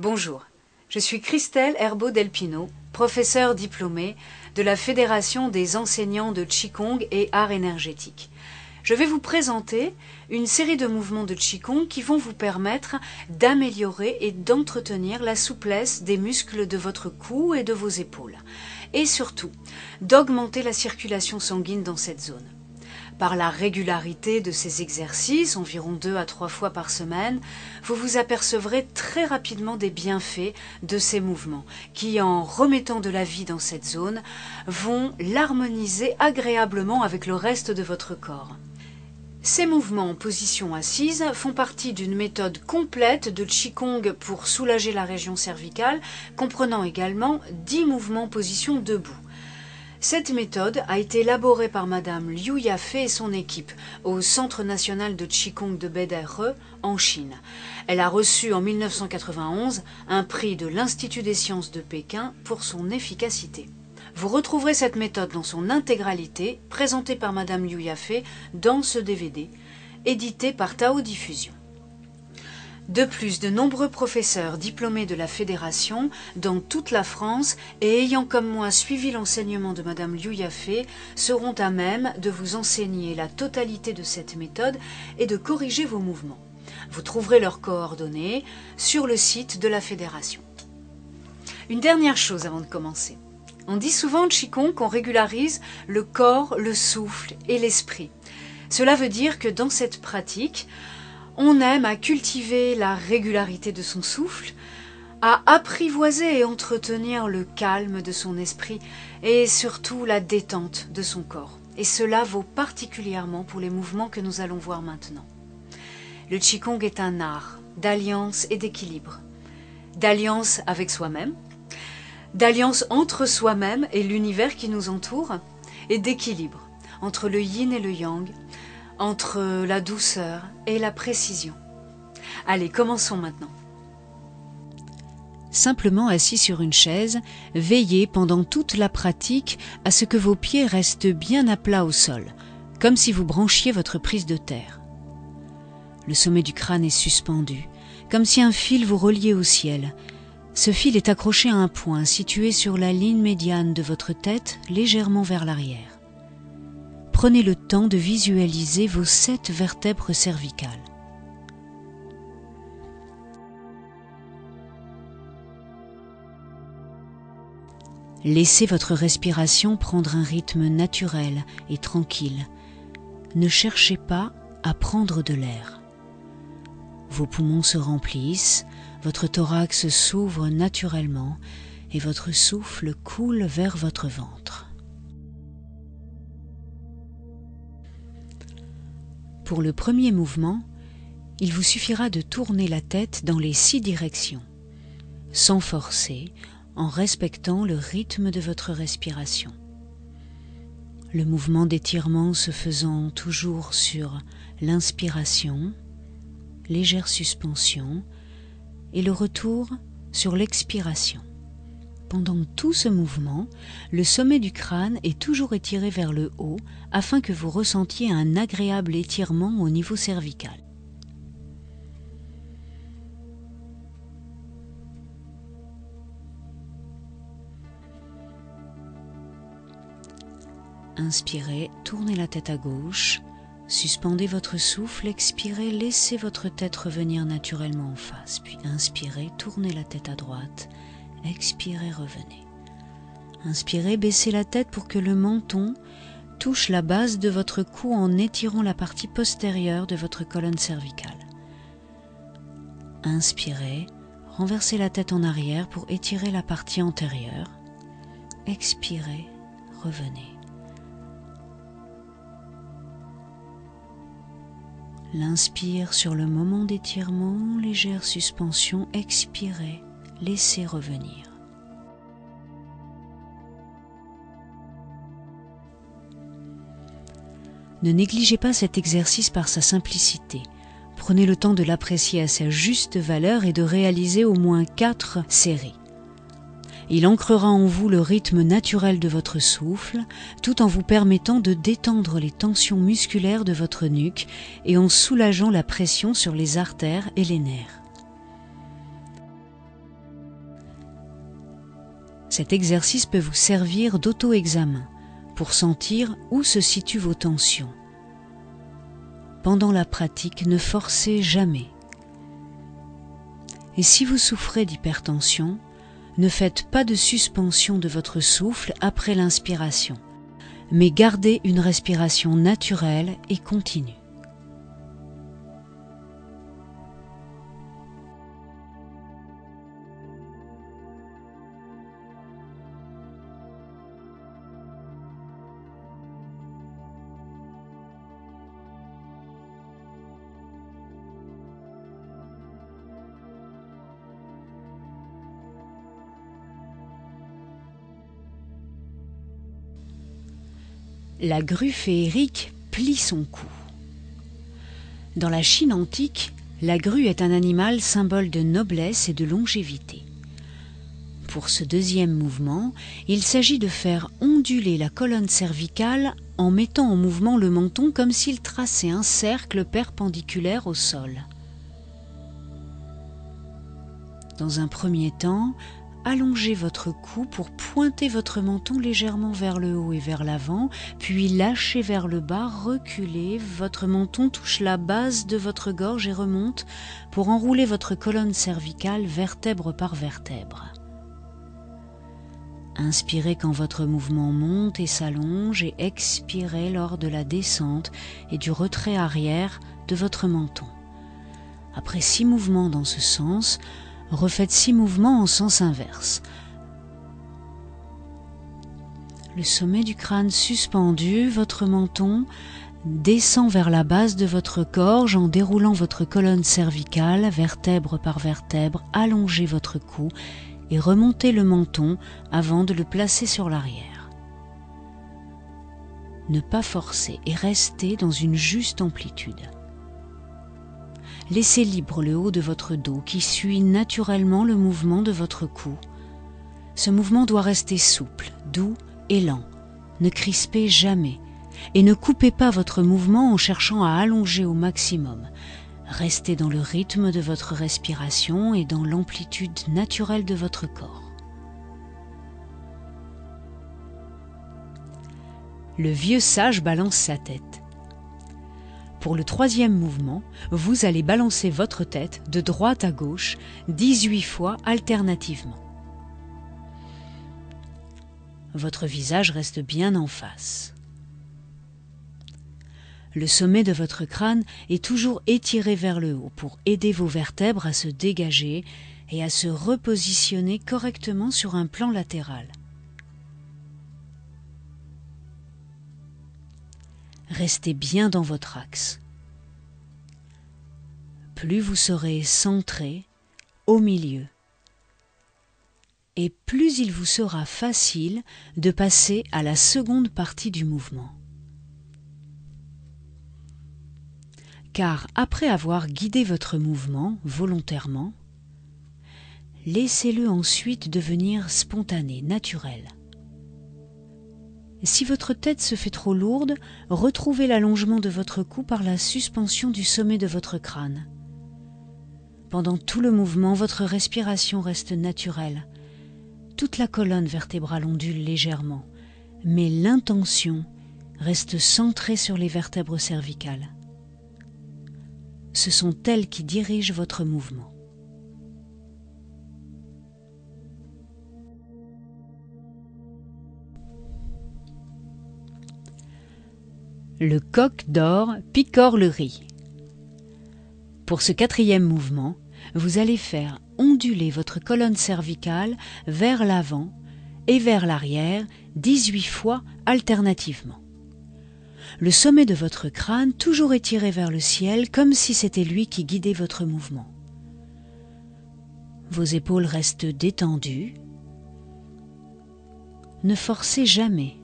Bonjour, je suis Christelle Herbaud-Delpino, professeure diplômée de la Fédération des enseignants de Qigong et arts énergétiques. Je vais vous présenter une série de mouvements de Qigong qui vont vous permettre d'améliorer et d'entretenir la souplesse des muscles de votre cou et de vos épaules, et surtout d'augmenter la circulation sanguine dans cette zone. Par la régularité de ces exercices, environ 2 à 3 fois par semaine, vous vous apercevrez très rapidement des bienfaits de ces mouvements qui, en remettant de la vie dans cette zone, vont l'harmoniser agréablement avec le reste de votre corps. Ces mouvements en position assise font partie d'une méthode complète de Qigong pour soulager la région cervicale, comprenant également 10 mouvements en position debout. Cette méthode a été élaborée par Madame Liu Yafei et son équipe au Centre national de Qigong de Beiderhe en Chine. Elle a reçu en 1991 un prix de l'Institut des sciences de Pékin pour son efficacité. Vous retrouverez cette méthode dans son intégralité, présentée par Madame Liu Yafei dans ce DVD, édité par Tao Diffusion. De plus, de nombreux professeurs diplômés de la Fédération dans toute la France et ayant comme moi suivi l'enseignement de Madame Liu Yafei seront à même de vous enseigner la totalité de cette méthode et de corriger vos mouvements. Vous trouverez leurs coordonnées sur le site de la Fédération. Une dernière chose avant de commencer. On dit souvent en Qigong qu'on régularise le corps, le souffle et l'esprit. Cela veut dire que dans cette pratique, on aime à cultiver la régularité de son souffle, à apprivoiser et entretenir le calme de son esprit et surtout la détente de son corps. Et cela vaut particulièrement pour les mouvements que nous allons voir maintenant. Le Qigong est un art d'alliance et d'équilibre, d'alliance avec soi-même, d'alliance entre soi-même et l'univers qui nous entoure, et d'équilibre entre le yin et le yang, entre la douceur et la précision. Allez, commençons maintenant. Simplement assis sur une chaise, veillez pendant toute la pratique à ce que vos pieds restent bien à plat au sol, comme si vous branchiez votre prise de terre. Le sommet du crâne est suspendu, comme si un fil vous reliait au ciel. Ce fil est accroché à un point situé sur la ligne médiane de votre tête, légèrement vers l'arrière. Prenez le temps de visualiser vos 7 vertèbres cervicales. Laissez votre respiration prendre un rythme naturel et tranquille. Ne cherchez pas à prendre de l'air. Vos poumons se remplissent, votre thorax s'ouvre naturellement et votre souffle coule vers votre ventre. Pour le premier mouvement, il vous suffira de tourner la tête dans les 6 directions, sans forcer, en respectant le rythme de votre respiration. Le mouvement d'étirement se faisant toujours sur l'inspiration, légère suspension, et le retour sur l'expiration. Pendant tout ce mouvement, le sommet du crâne est toujours étiré vers le haut afin que vous ressentiez un agréable étirement au niveau cervical. Inspirez, tournez la tête à gauche, suspendez votre souffle, expirez, laissez votre tête revenir naturellement en face, puis inspirez, tournez la tête à droite, expirez, revenez. Inspirez, baissez la tête pour que le menton touche la base de votre cou en étirant la partie postérieure de votre colonne cervicale. Inspirez, renversez la tête en arrière pour étirer la partie antérieure. Expirez, revenez. L'inspire sur le moment d'étirement, légère suspension, expirez, laissez revenir. Ne négligez pas cet exercice par sa simplicité. Prenez le temps de l'apprécier à sa juste valeur et de réaliser au moins 4 séries. Il ancrera en vous le rythme naturel de votre souffle, tout en vous permettant de détendre les tensions musculaires de votre nuque et en soulageant la pression sur les artères et les nerfs. Cet exercice peut vous servir d'auto-examen pour sentir où se situent vos tensions. Pendant la pratique, ne forcez jamais. Et si vous souffrez d'hypertension, ne faites pas de suspension de votre souffle après l'inspiration, mais gardez une respiration naturelle et continue. La grue féerique plie son cou. Dans la Chine antique, la grue est un animal symbole de noblesse et de longévité. Pour ce deuxième mouvement, il s'agit de faire onduler la colonne cervicale en mettant en mouvement le menton comme s'il traçait un cercle perpendiculaire au sol. Dans un premier temps, allongez votre cou pour pointer votre menton légèrement vers le haut et vers l'avant, puis lâchez vers le bas, reculez, votre menton touche la base de votre gorge et remonte pour enrouler votre colonne cervicale vertèbre par vertèbre. Inspirez quand votre mouvement monte et s'allonge et expirez lors de la descente et du retrait arrière de votre menton. Après 6 mouvements dans ce sens, refaites 6 mouvements en sens inverse. Le sommet du crâne suspendu, votre menton descend vers la base de votre gorge en déroulant votre colonne cervicale, vertèbre par vertèbre, allongez votre cou et remontez le menton avant de le placer sur l'arrière. Ne pas forcer et restez dans une juste amplitude. Laissez libre le haut de votre dos qui suit naturellement le mouvement de votre cou. Ce mouvement doit rester souple, doux et lent. Ne crispez jamais et ne coupez pas votre mouvement en cherchant à allonger au maximum. Restez dans le rythme de votre respiration et dans l'amplitude naturelle de votre corps. Le vieux sage balance sa tête. Pour le troisième mouvement, vous allez balancer votre tête de droite à gauche 18 fois alternativement. Votre visage reste bien en face. Le sommet de votre crâne est toujours étiré vers le haut pour aider vos vertèbres à se dégager et à se repositionner correctement sur un plan latéral. Restez bien dans votre axe. Plus vous serez centré au milieu, et plus il vous sera facile de passer à la seconde partie du mouvement. Car après avoir guidé votre mouvement volontairement, laissez-le ensuite devenir spontané, naturel. Si votre tête se fait trop lourde, retrouvez l'allongement de votre cou par la suspension du sommet de votre crâne. Pendant tout le mouvement, votre respiration reste naturelle. Toute la colonne vertébrale ondule légèrement, mais l'intention reste centrée sur les vertèbres cervicales. Ce sont elles qui dirigent votre mouvement. Le coq d'or picore le riz. Pour ce quatrième mouvement, vous allez faire onduler votre colonne cervicale vers l'avant et vers l'arrière 18 fois alternativement. Le sommet de votre crâne toujours étiré vers le ciel comme si c'était lui qui guidait votre mouvement. Vos épaules restent détendues. Ne forcez jamais.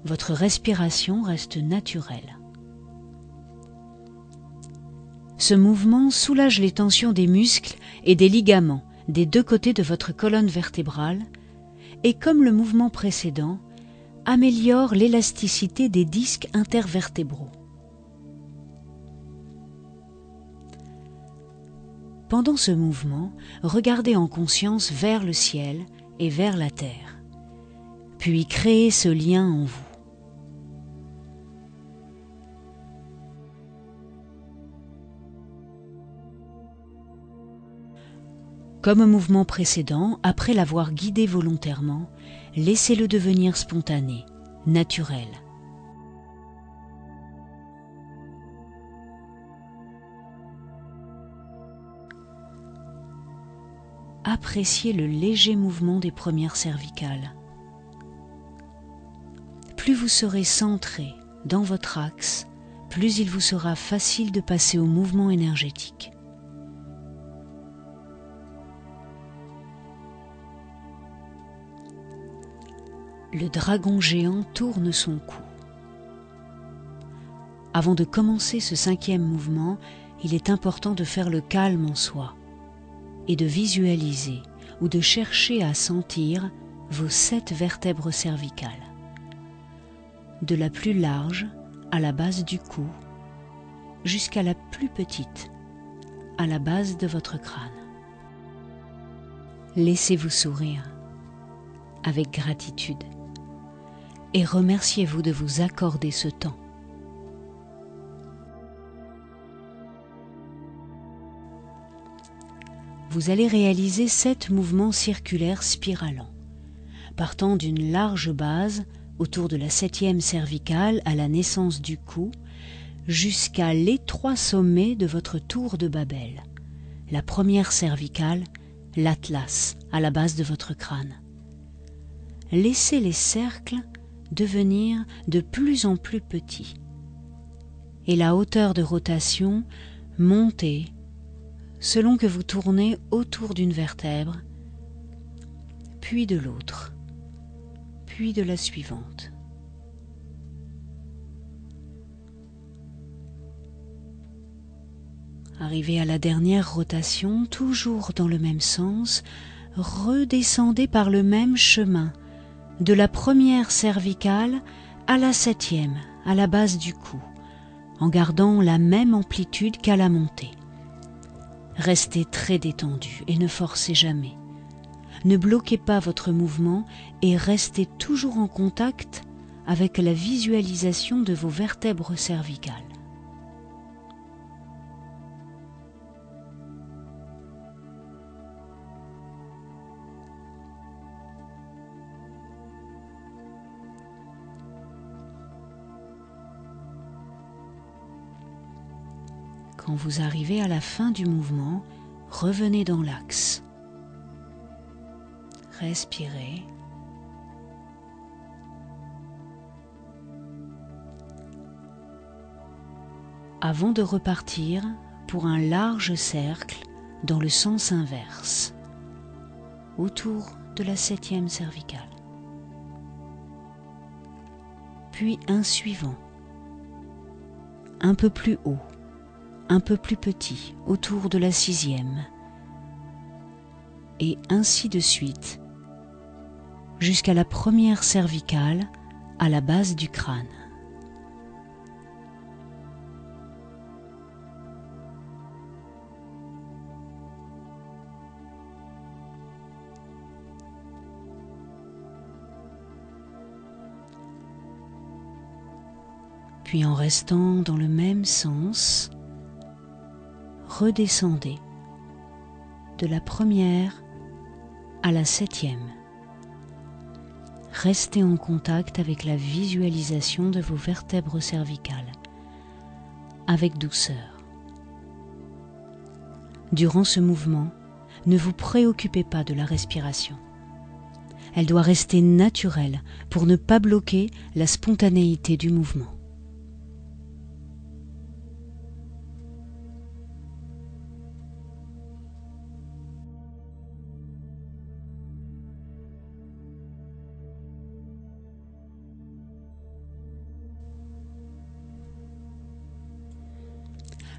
Votre respiration reste naturelle. Ce mouvement soulage les tensions des muscles et des ligaments des deux côtés de votre colonne vertébrale et, comme le mouvement précédent, améliore l'élasticité des disques intervertébraux. Pendant ce mouvement, regardez en conscience vers le ciel et vers la terre, puis créez ce lien en vous. Comme au mouvement précédent, après l'avoir guidé volontairement, laissez-le devenir spontané, naturel. Appréciez le léger mouvement des premières cervicales. Plus vous serez centré dans votre axe, plus il vous sera facile de passer au mouvement énergétique. Le dragon géant tourne son cou. Avant de commencer ce 5e mouvement, il est important de faire le calme en soi et de visualiser ou de chercher à sentir vos 7 vertèbres cervicales, de la plus large à la base du cou jusqu'à la plus petite à la base de votre crâne. Laissez-vous sourire avec gratitude et remerciez-vous de vous accorder ce temps. Vous allez réaliser 7 mouvements circulaires spiralants, partant d'une large base autour de la 7e cervicale à la naissance du cou, jusqu'à l'étroit sommet de votre tour de Babel, la première cervicale, l'atlas, à la base de votre crâne. Laissez les cercles devenir de plus en plus petits et la hauteur de rotation monter selon que vous tournez autour d'une vertèbre, puis de l'autre, puis de la suivante. Arrivé à la dernière rotation, toujours dans le même sens, redescendez par le même chemin, de la première cervicale à la 7e, à la base du cou, en gardant la même amplitude qu'à la montée. Restez très détendu et ne forcez jamais. Ne bloquez pas votre mouvement et restez toujours en contact avec la visualisation de vos vertèbres cervicales. Quand vous arrivez à la fin du mouvement, revenez dans l'axe. Respirez. Avant de repartir pour un large cercle dans le sens inverse, autour de la 7e cervicale. Puis un suivant, un peu plus haut, un peu plus petit, autour de la 6e, et ainsi de suite, jusqu'à la première cervicale à la base du crâne. Puis en restant dans le même sens, redescendez de la première à la 7e. Restez en contact avec la visualisation de vos vertèbres cervicales, avec douceur. Durant ce mouvement, ne vous préoccupez pas de la respiration. Elle doit rester naturelle pour ne pas bloquer la spontanéité du mouvement.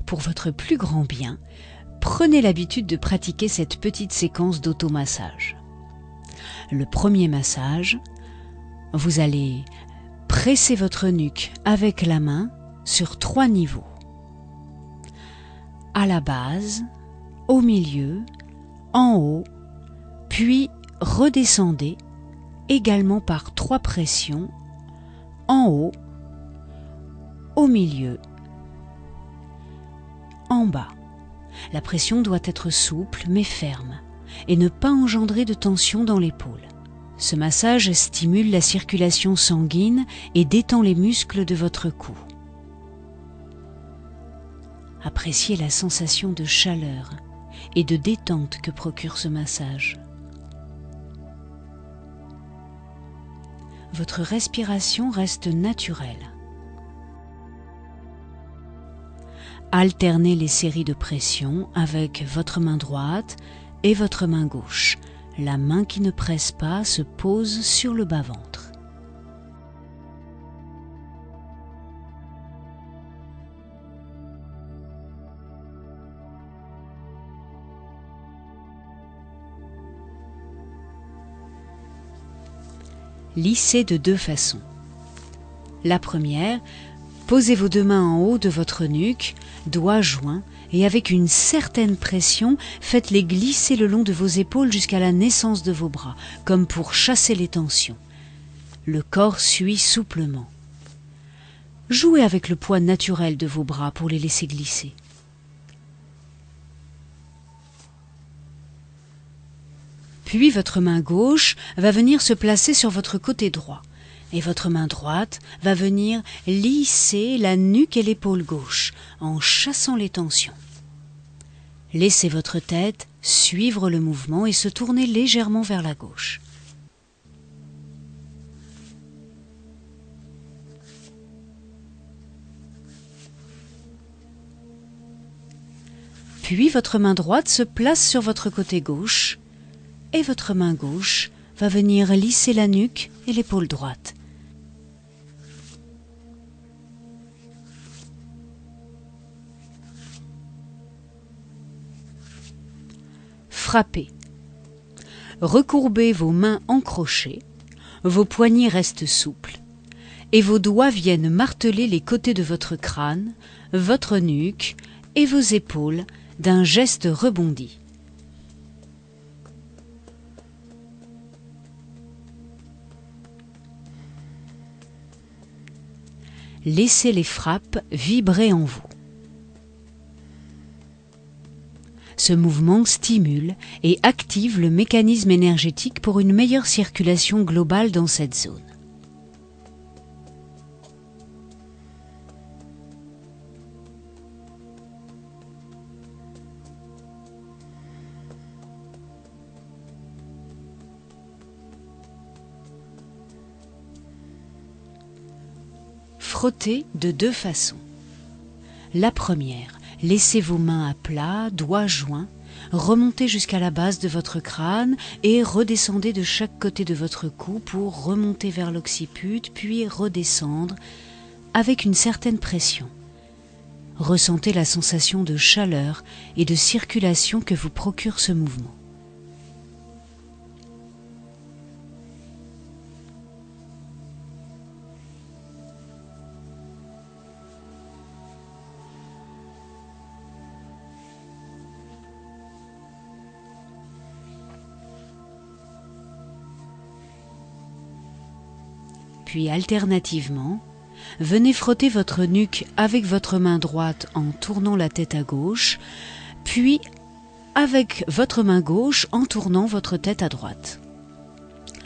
Pour votre plus grand bien, prenez l'habitude de pratiquer cette petite séquence d'automassage. Le premier massage, vous allez presser votre nuque avec la main sur 3 niveaux. À la base, au milieu, en haut, puis redescendez également par 3 pressions, en haut, au milieu, en bas. La pression doit être souple mais ferme et ne pas engendrer de tension dans l'épaule. Ce massage stimule la circulation sanguine et détend les muscles de votre cou. Appréciez la sensation de chaleur et de détente que procure ce massage. Votre respiration reste naturelle. Alternez les séries de pression avec votre main droite et votre main gauche. La main qui ne presse pas se pose sur le bas-ventre. Lissez de 2 façons. La première, posez vos 2 mains en haut de votre nuque, doigts joints, et avec une certaine pression, faites-les glisser le long de vos épaules jusqu'à la naissance de vos bras, comme pour chasser les tensions. Le corps suit souplement. Jouez avec le poids naturel de vos bras pour les laisser glisser. Puis votre main gauche va venir se placer sur votre côté droit et votre main droite va venir lisser la nuque et l'épaule gauche en chassant les tensions. Laissez votre tête suivre le mouvement et se tourner légèrement vers la gauche. Puis votre main droite se place sur votre côté gauche et votre main gauche va venir lisser la nuque et l'épaule droite. Frappez. Recourbez vos mains en crochet, vos poignets restent souples et vos doigts viennent marteler les côtés de votre crâne, votre nuque et vos épaules d'un geste rebondi. Laissez les frappes vibrer en vous. Ce mouvement stimule et active le mécanisme énergétique pour une meilleure circulation globale dans cette zone. Frottez de 2 façons. La première, laissez vos mains à plat, doigts joints, remontez jusqu'à la base de votre crâne et redescendez de chaque côté de votre cou pour remonter vers l'occiput, puis redescendre avec une certaine pression. Ressentez la sensation de chaleur et de circulation que vous procure ce mouvement. Puis alternativement, venez frotter votre nuque avec votre main droite en tournant la tête à gauche, puis avec votre main gauche en tournant votre tête à droite.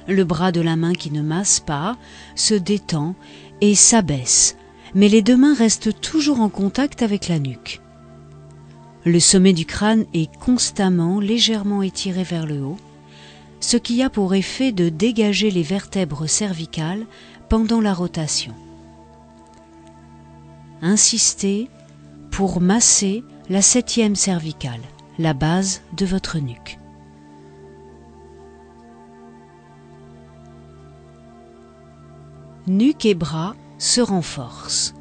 Le bras de la main qui ne masse pas se détend et s'abaisse, mais les 2 mains restent toujours en contact avec la nuque. Le sommet du crâne est constamment légèrement étiré vers le haut, ce qui a pour effet de dégager les vertèbres cervicales pendant la rotation. Insistez pour masser la 7e cervicale, la base de votre nuque. Nuque et bras se renforcent.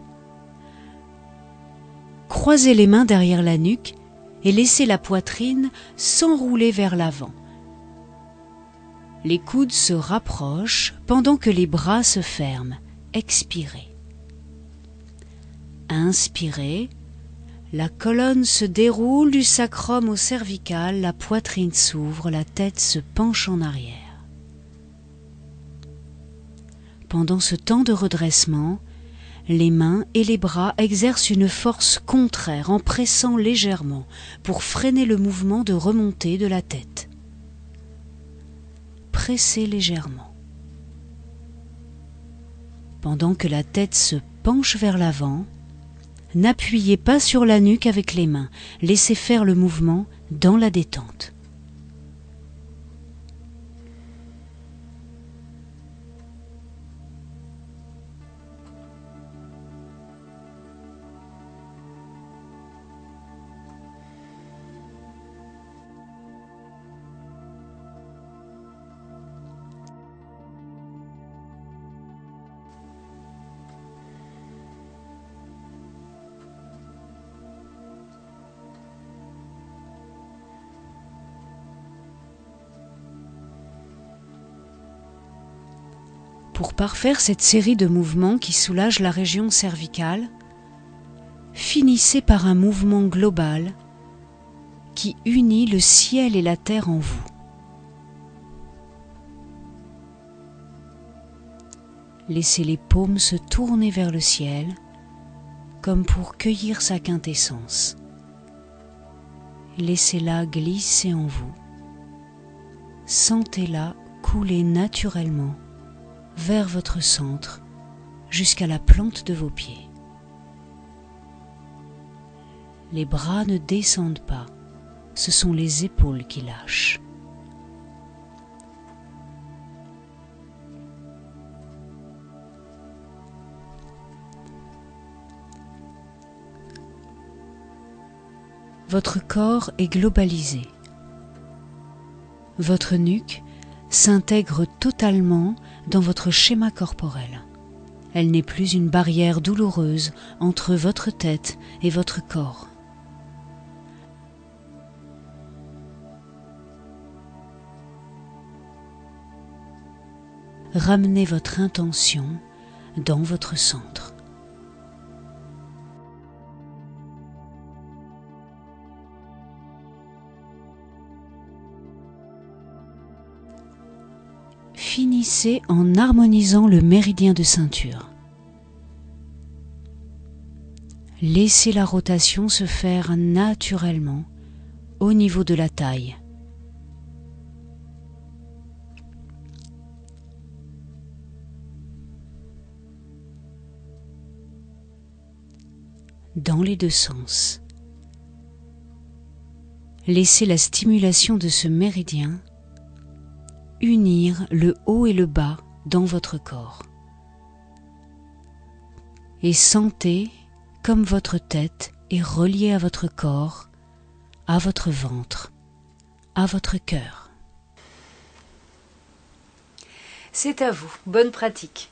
Croisez les mains derrière la nuque et laissez la poitrine s'enrouler vers l'avant. Les coudes se rapprochent pendant que les bras se ferment. Expirez. Inspirez. La colonne se déroule du sacrum au cervical, la poitrine s'ouvre, la tête se penche en arrière. Pendant ce temps de redressement, les mains et les bras exercent une force contraire en pressant légèrement pour freiner le mouvement de remontée de la tête. Pressez légèrement. Pendant que la tête se penche vers l'avant, n'appuyez pas sur la nuque avec les mains, laissez faire le mouvement dans la détente. Pour parfaire cette série de mouvements qui soulagent la région cervicale, finissez par un mouvement global qui unit le ciel et la terre en vous. Laissez les paumes se tourner vers le ciel, comme pour cueillir sa quintessence. Laissez-la glisser en vous. Sentez-la couler naturellement vers votre centre, jusqu'à la plante de vos pieds. Les bras ne descendent pas, ce sont les épaules qui lâchent. Votre corps est globalisé. Votre nuque s'intègre totalement dans votre schéma corporel. Elle n'est plus une barrière douloureuse entre votre tête et votre corps. Ramenez votre intention dans votre centre. Finissez en harmonisant le méridien de ceinture. Laissez la rotation se faire naturellement au niveau de la taille. Dans les deux sens. Laissez la stimulation de ce méridien unir le haut et le bas dans votre corps. Et sentez comme votre tête est reliée à votre corps, à votre ventre, à votre cœur. C'est à vous. Bonne pratique.